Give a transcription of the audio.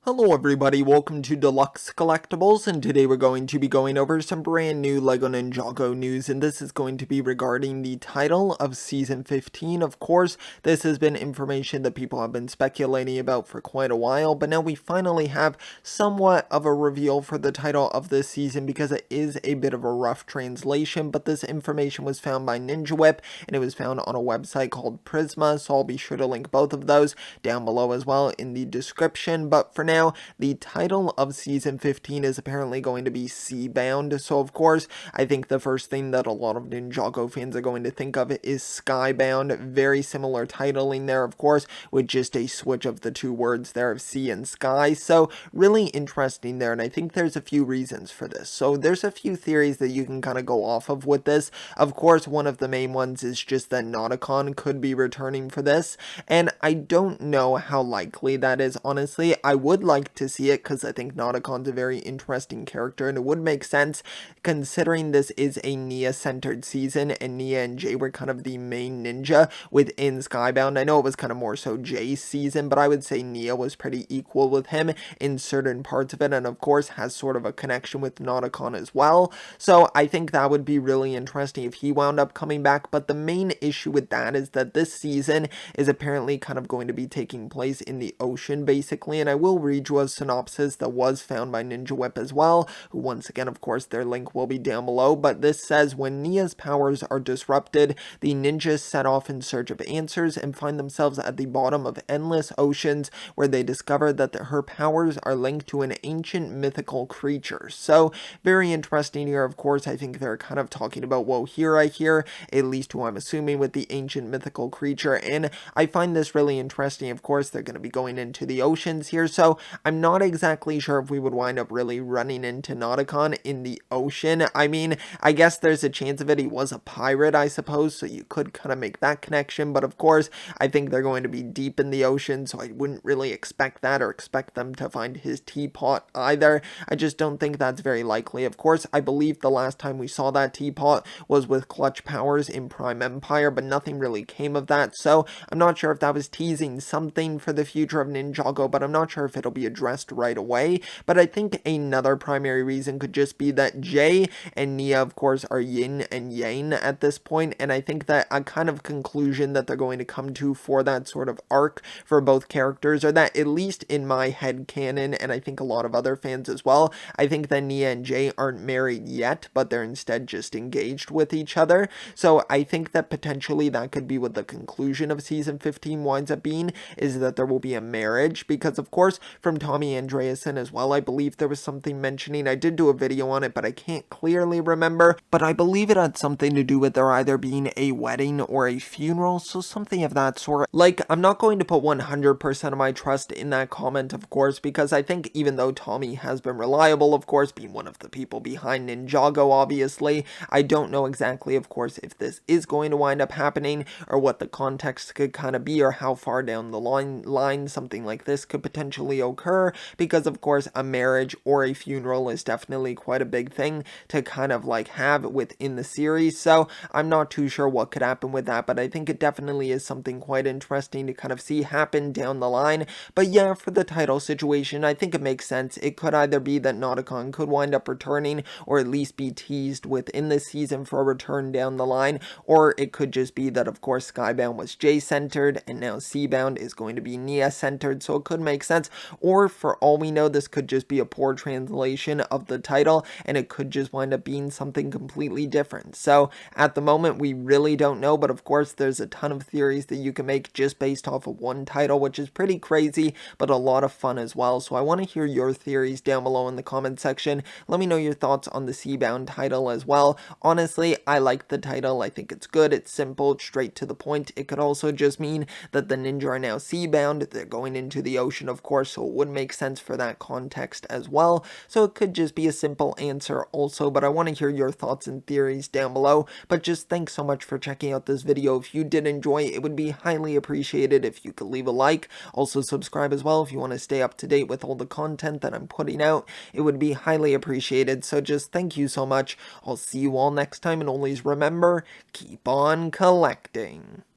Hello everybody, welcome to Deluxe Collectibles, and today we're going to be going over some brand new LEGO Ninjago news, and this is going to be regarding the title of Season 15. Of course, this has been information that people have been speculating about for quite a while, but now we finally have somewhat of a reveal for the title of this season because it is a bit of a rough translation, but this information was found by Ninjago, and it was found on a website called Prisma, so I'll be sure to link both of those down below as well in the description, but for now, the title of Season 15 is apparently going to be Seabound, so of course, I think the first thing that a lot of Ninjago fans are going to think of is Skybound. Very similar titling there, of course, with just a switch of the two words there of sea and sky, so really interesting there, and I think there's a few reasons for this. So there's a few theories that you can kind of go off of with this. Of course, one of the main ones is just that Nauticon could be returning for this, and I don't know how likely that is, honestly. I would like to see it because I think Nauticon's a very interesting character, and it would make sense considering this is a Nia-centered season, and Nia and Jay were kind of the main ninja within Skybound. I know it was kind of more so Jay's season, but I would say Nia was pretty equal with him in certain parts of it, and of course has sort of a connection with Nauticon as well. So I think that would be really interesting if he wound up coming back, but the main issue with that is that this season is apparently kind of going to be taking place in the ocean, basically, and I will read you a synopsis that was found by Ninjago as well, who once again, of course, their link will be down below, but this says, when Nia's powers are disrupted, the ninjas set off in search of answers and find themselves at the bottom of endless oceans, where they discover that her powers are linked to an ancient mythical creature. So, very interesting here. Of course, I think they're kind of talking about Wohira here, at least who I'm assuming with the ancient mythical creature, and I find this really interesting. Of course, they're going to be going into the oceans here, so I'm not exactly sure if we would wind up really running into Nauticon in the ocean. I mean, I guess there's a chance of it. He was a pirate, I suppose, so you could kind of make that connection, but of course, I think they're going to be deep in the ocean, so I wouldn't really expect that or expect them to find his teapot either. I just don't think that's very likely. Of course, I believe the last time we saw that teapot was with Clutch Powers in Prime Empire, but nothing really came of that, so I'm not sure if that was teasing something for the future of Ninjago, but I'm not sure if it'll be addressed right away. But I think another primary reason could just be that Jay and Nia, of course, are yin and yang at this point, and I think that a kind of conclusion that they're going to come to for that sort of arc for both characters, or that at least in my head canon, and I think a lot of other fans as well, I think that Nia and Jay aren't married yet, but they're instead just engaged with each other. So I think that potentially that could be what the conclusion of Season 15 winds up being, is that there will be a marriage, because of course from Tommy Andreasen as well, I believe there was something mentioning, I did do a video on it, but I can't clearly remember, but I believe it had something to do with there either being a wedding or a funeral, so something of that sort. Like, I'm not going to put 100% of my trust in that comment, of course, because I think even though Tommy has been reliable, of course, being one of the people behind Ninjago, obviously, I don't know exactly, of course, if this is going to wind up happening, or what the context could kind of be, or how far down the line something like this could potentially occur, because of course a marriage or a funeral is definitely quite a big thing to kind of like have within the series, so I'm not too sure what could happen with that, but I think it definitely is something quite interesting to kind of see happen down the line. But yeah, for the title situation, I think it makes sense. It could either be that Nauticon could wind up returning, or at least be teased within this season for a return down the line, or it could just be that of course Skybound was Jay-centered, and now Seabound is going to be Nia-centered, so it could make sense. Or for all we know, this could just be a poor translation of the title, and it could just wind up being something completely different. So at the moment, we really don't know, but of course there's a ton of theories that you can make just based off of one title, which is pretty crazy, but a lot of fun as well. So I want to hear your theories down below in the comment section. Let me know your thoughts on the Seabound title as well. Honestly, I like the title. I think it's good. It's simple, it's straight to the point. It could also just mean that the ninja are now seabound. They're going into the ocean, of course, so it would make sense for that context as well. So it could just be a simple answer also, but I want to hear your thoughts and theories down below. But just thanks so much for checking out this video. If you did enjoy, it would be highly appreciated if you could leave a like. Also subscribe as well if you want to stay up to date with all the content that I'm putting out. It would be highly appreciated. So just thank you so much. I'll see you all next time, and always remember, keep on collecting.